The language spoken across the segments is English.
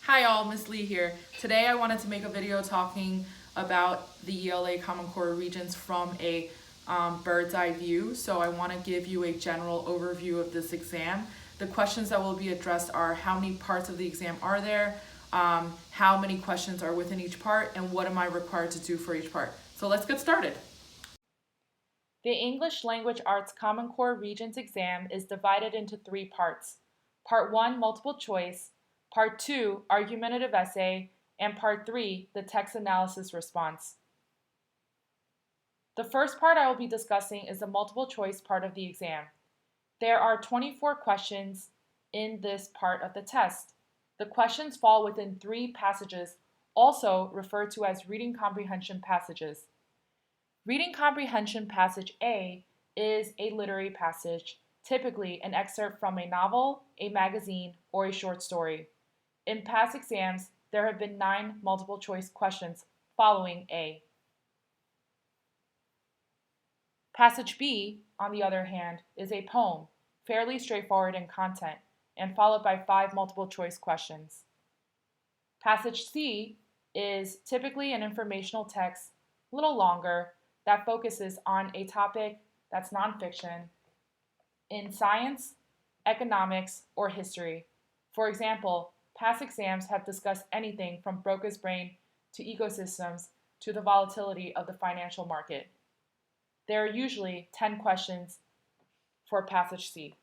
Hi all, Miss Lee here. Today I wanted to make a video talking about the ELA Common Core Regents from a bird's eye view. So I want to give you a general overview of this exam. The questions that will be addressed are how many parts of the exam are there, how many questions are within each part, and what am I required to do for each part. So let's get started. The English Language Arts Common Core Regents exam is divided into 3 parts. Part 1, multiple choice. Part 2, argumentative essay, and Part 3, the text analysis response. The first part I will be discussing is the multiple choice part of the exam. There are 24 questions in this part of the test. The questions fall within 3 passages, also referred to as reading comprehension passages. Reading comprehension passage A is a literary passage, typically an excerpt from a novel, a magazine, or a short story. In past exams, there have been 9 multiple choice questions following A. Passage B, on the other hand, is a poem, fairly straightforward in content, and followed by 5 multiple choice questions. Passage C is typically an informational text, a little longer, that focuses on a topic that's nonfiction in science, economics, or history. For example, past exams have discussed anything from Broca's brain to ecosystems to the volatility of the financial market. There are usually 10 questions for passage C.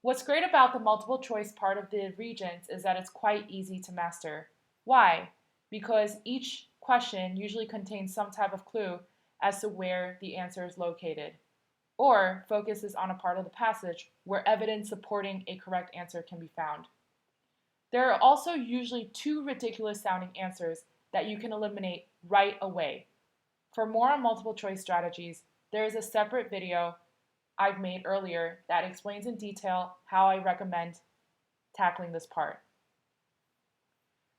What's great about the multiple choice part of the Regents is that it's quite easy to master. Why? Because each question usually contains some type of clue as to where the answer is located, or focuses on a part of the passage where evidence supporting a correct answer can be found. There are also usually 2 ridiculous sounding answers that you can eliminate right away. For more on multiple choice strategies, there is a separate video I've made earlier that explains in detail how I recommend tackling this part.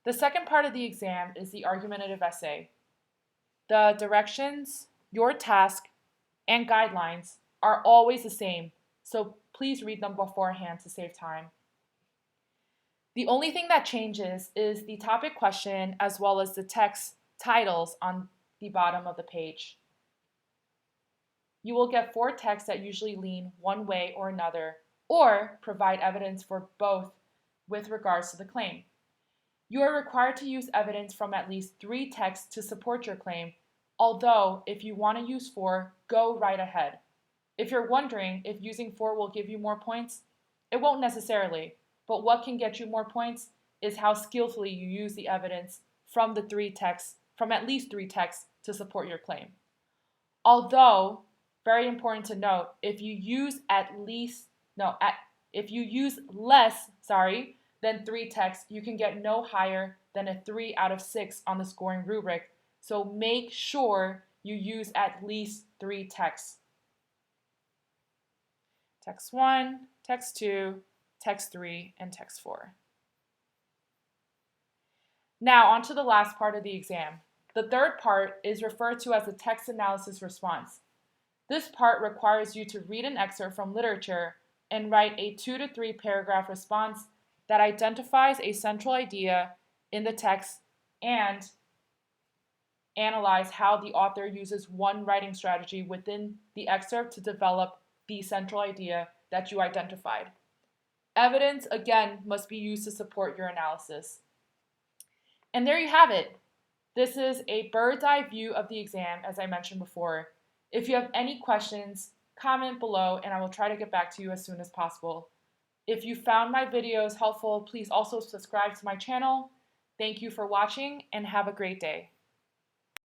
The second part of the exam is the argumentative essay. The directions, your task, and guidelines are always the same, so please read them beforehand to save time. The only thing that changes is the topic question as well as the text titles on the bottom of the page. You will get 4 texts that usually lean one way or another, or provide evidence for both with regards to the claim. You are required to use evidence from at least 3 texts to support your claim, although if you want to use 4, go right ahead. If you're wondering if using 4 will give you more points, it won't necessarily, but what can get you more points is how skillfully you use the evidence from at least 3 texts to support your claim. Although, very important to note, if you use less than 3 texts, you can get no higher than a 3 out of 6 on the scoring rubric. So make sure you use at least 3 texts. Text 1, text 2, text 3, and text 4. Now on to the last part of the exam. The third part is referred to as the text analysis response. This part requires you to read an excerpt from literature and write a 2 to 3 paragraph response that identifies a central idea in the text and analyze how the author uses one writing strategy within the excerpt to develop the central idea that you identified. Evidence, again, must be used to support your analysis. And there you have it. This is a bird's eye view of the exam, as I mentioned before. If you have any questions, comment below and I will try to get back to you as soon as possible. If you found my videos helpful, please also subscribe to my channel. Thank you for watching and have a great day.